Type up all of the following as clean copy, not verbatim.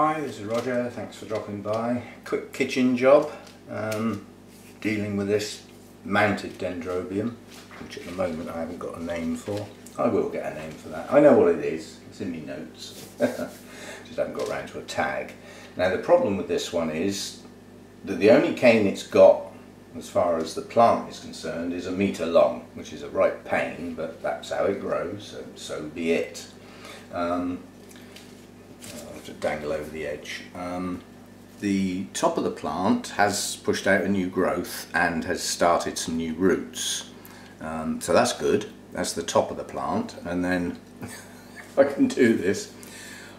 Hi, this is Roger, thanks for dropping by. Quick kitchen job, dealing with this mounted dendrobium, which at the moment I haven't got a name for. I will get a name for that. I know what it is, it's in my notes. Just haven't got around to a tag. Now the problem with this one is that the only cane it's got, as far as the plant is concerned, is 1 metre long, which is a right pain, but that's how it grows, so be it. I'll have to dangle over the edge. The top of the plant has pushed out a new growth and has started some new roots. So that's good. That's the top of the plant. And then, if I can do this,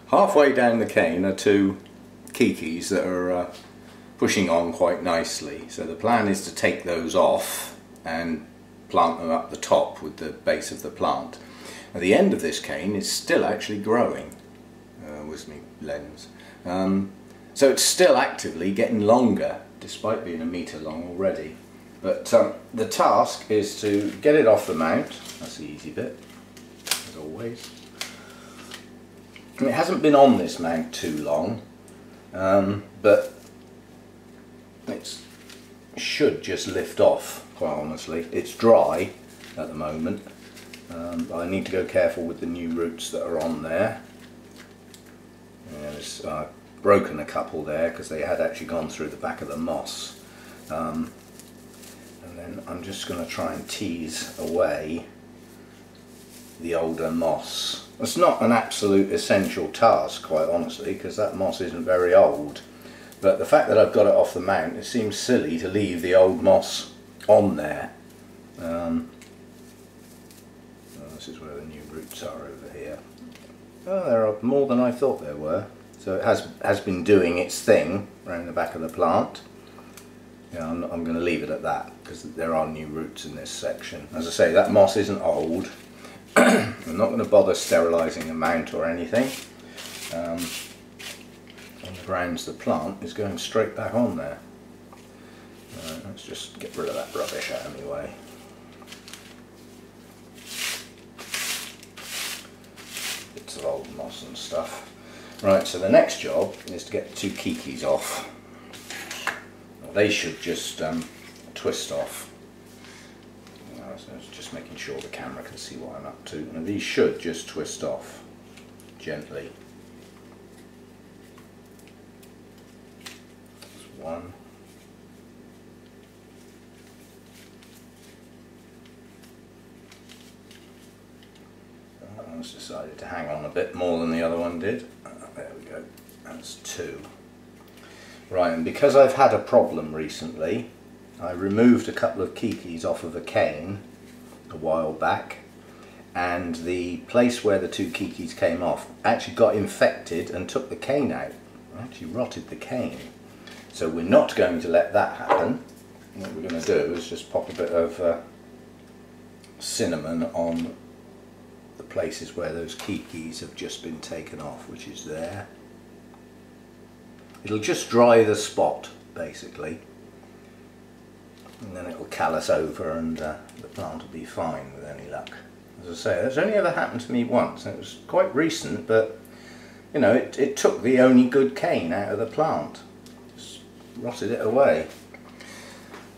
halfway down the cane are 2 Keikis that are pushing on quite nicely. So the plan is to take those off and plant them up the top with the base of the plant. Now the end of this cane is still actually growing. With my lens. So it's still actively getting longer, despite being 1 metre long already. But the task is to get it off the mount. That's the easy bit, as always. And it hasn't been on this mount too long, but it should just lift off, quite honestly. It's dry at the moment, but I need to go careful with the new roots that are on there. There's broken a couple there because they had actually gone through the back of the moss, and then I'm just going to try and tease away the older moss. It's not an absolute essential task, quite honestly, because that moss isn't very old, but the fact that I've got it off the mount, it seems silly to leave the old moss on there. Well, this is where the new roots are over here. Oh, there are more than I thought there were. So it has been doing its thing around the back of the plant. Yeah, I'm going to leave it at that because there are new roots in this section. As I say, that moss isn't old. I'm not going to bother sterilising the mount or anything. On the grounds the plant is going straight back on there. Let's just get rid of that rubbish out of my way. Bits of old moss and stuff. Right, so the next job is to get the 2 Keikis off. Well, they should just twist off. So it's just making sure the camera can see what I'm up to. Now these should just twist off gently. There's one. That one's decided to hang on a bit more than the other one did. There we go, that's 2. Right, and because I've had a problem recently, I removed a couple of Keikis off of a cane a while back, and the place where the 2 Keikis came off actually got infected and took the cane out. Actually rotted the cane. So we're not going to let that happen. What we're going to do is just pop a bit of cinnamon on the places where those Keikis have just been taken off, which is there. It'll just dry the spot basically, and then it'll callus over and the plant will be fine with any luck. As I say, that's only ever happened to me once, and it was quite recent, but you know, it took the only good cane out of the plant, just rotted it away.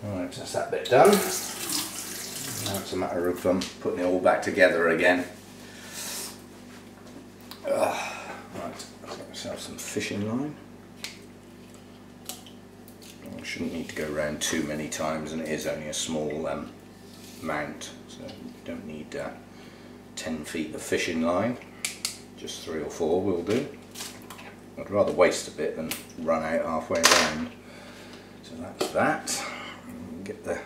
Alright, so that's that bit done. Now it's a matter of putting it all back together again. Right, I've got myself some fishing line. I shouldn't need to go around too many times, and it is only a small mount, so you don't need 10 feet of fishing line. Just 3 or 4 will do. I'd rather waste a bit than run out halfway around. So that's that. Get the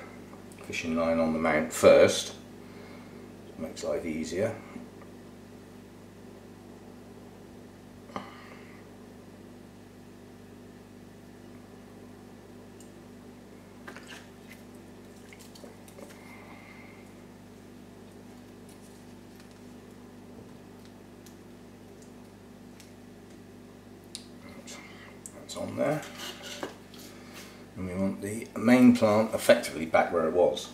fishing line on the mount first. It makes life easier. On there, and we want the main plant effectively back where it was.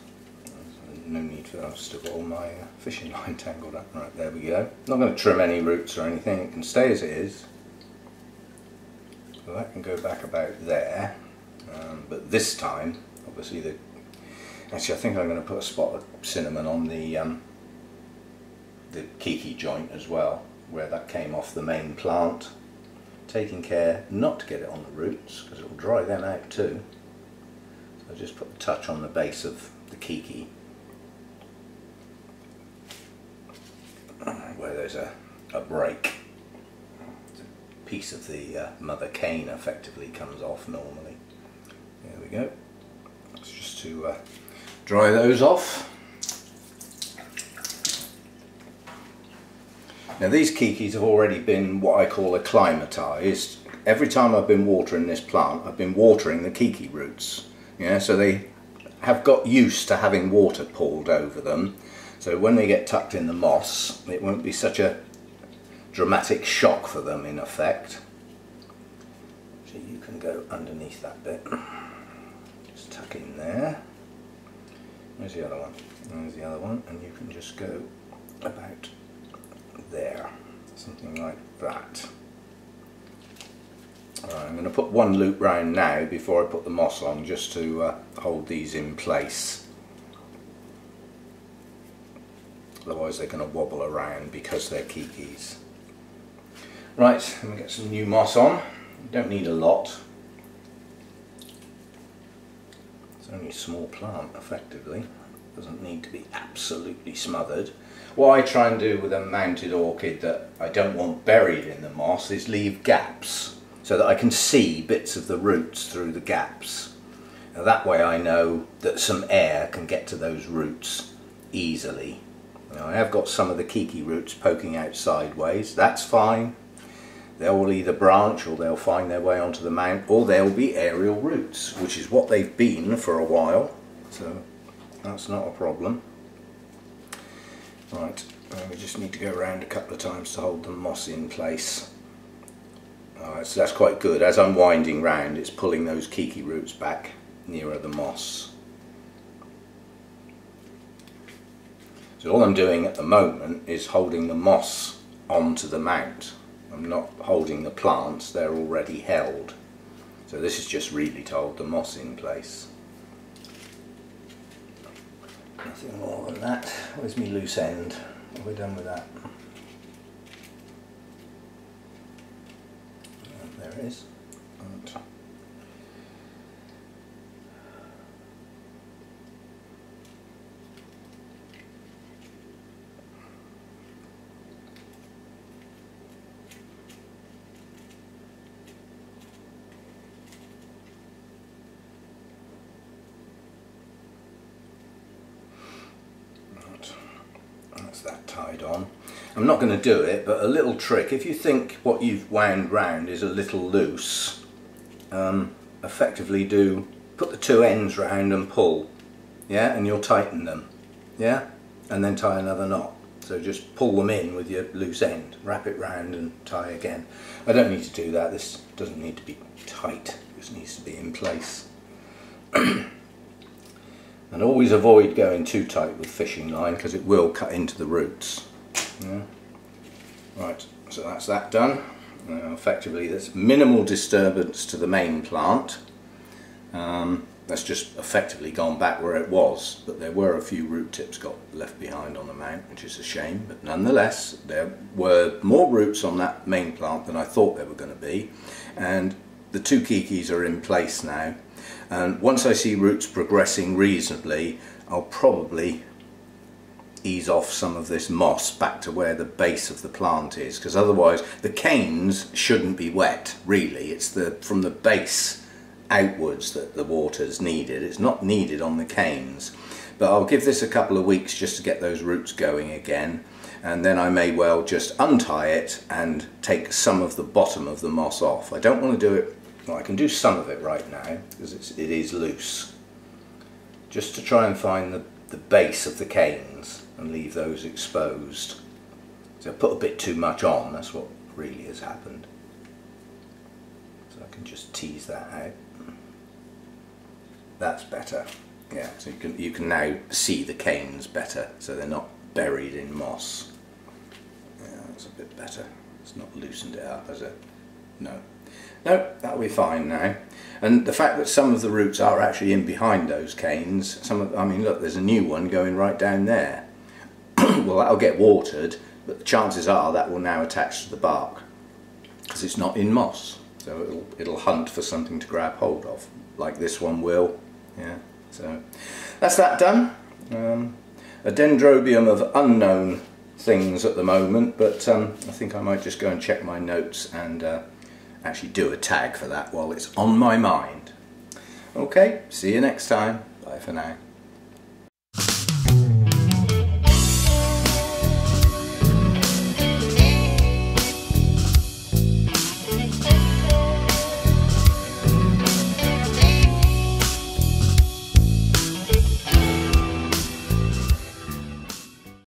No need for us to get all my fishing line tangled up. Right, there we go. Not going to trim any roots or anything, it can stay as it is. So that can go back about there, but this time, obviously actually I think I'm going to put a spot of cinnamon on the Keiki joint as well, where that came off the main plant, taking care not to get it on the roots because it will dry them out too. So I just put the touch on the base of the Keiki, where there's a break. A piece of the mother cane effectively comes off normally. There we go. It's just to dry those off. Now these Keikis have already been what I call acclimatized. Every time I've been watering this plant, I've been watering the Keiki roots. Yeah, so they have got used to having water poured over them. So when they get tucked in the moss, it won't be such a dramatic shock for them in effect. So you can go underneath that bit. Just tuck in there. There's the other one. There's the other one, and you can just go about there, something like that. Right, I'm going to put one loop round now before I put the moss on, just to hold these in place. Otherwise they're going to wobble around because they're Keikis. Right, let me get some new moss on. You don't need a lot. It's only a small plant effectively. It doesn't need to be absolutely smothered. What I try and do with a mounted orchid that I don't want buried in the moss is leave gaps so that I can see bits of the roots through the gaps. Now that way I know that some air can get to those roots easily. Now I have got some of the Keiki roots poking out sideways. That's fine. They'll either branch or they'll find their way onto the mount, or they'll be aerial roots, which is what they've been for a while. So that's not a problem. Right, we just need to go around a couple of times to hold the moss in place. Alright, so that's quite good. As I'm winding round, it's pulling those Keiki roots back nearer the moss. So all I'm doing at the moment is holding the moss onto the mount. I'm not holding the plants, they're already held. So this is just really to hold the moss in place. Nothing more than that. Where's my loose end? Are we done with that? There it is. And that's that tied on. I'm not going to do it, but a little trick, if you think what you've wound round is a little loose, effectively put the two ends round and pull, yeah, and you'll tighten them, yeah, and then tie another knot. So just pull them in with your loose end, wrap it round and tie again. I don't need to do that, this doesn't need to be tight, this needs to be in place. And always avoid going too tight with fishing line because it will cut into the roots. Yeah. Right, so that's that done. Effectively there's minimal disturbance to the main plant. That's just effectively gone back where it was, but there were a few root tips got left behind on the mount, which is a shame, but nonetheless there were more roots on that main plant than I thought there were going to be, and the two Keikis are in place now. And once I see roots progressing reasonably, I'll probably ease off some of this moss back to where the base of the plant is, because otherwise the canes shouldn't be wet really. It's from the base outwards that the water's needed. It's not needed on the canes, but I'll give this a couple of weeks just to get those roots going again, and then I may well just untie it and take some of the bottom of the moss off. I don't want to do it. Well, I can do some of it right now because it is loose, just to try and find the base of the canes and leave those exposed. So I put a bit too much on, that's what really has happened. So I can just tease that out. That's better. Yeah, so you can now see the canes better, so they're not buried in moss. Yeah, that's a bit better. It's not loosened it up, has it? No, No, that'll be fine now. And the fact that some of the roots are actually in behind those canes, I mean look, there's a new one going right down there. Well, that'll get watered, but the chances are that will now attach to the bark because it's not in moss, so it'll hunt for something to grab hold of, like this one will. Yeah, so that's that done. A dendrobium of unknown things at the moment, but I think I might just go and check my notes and actually do a tag for that while it's on my mind. Okay, see you next time. Bye for now.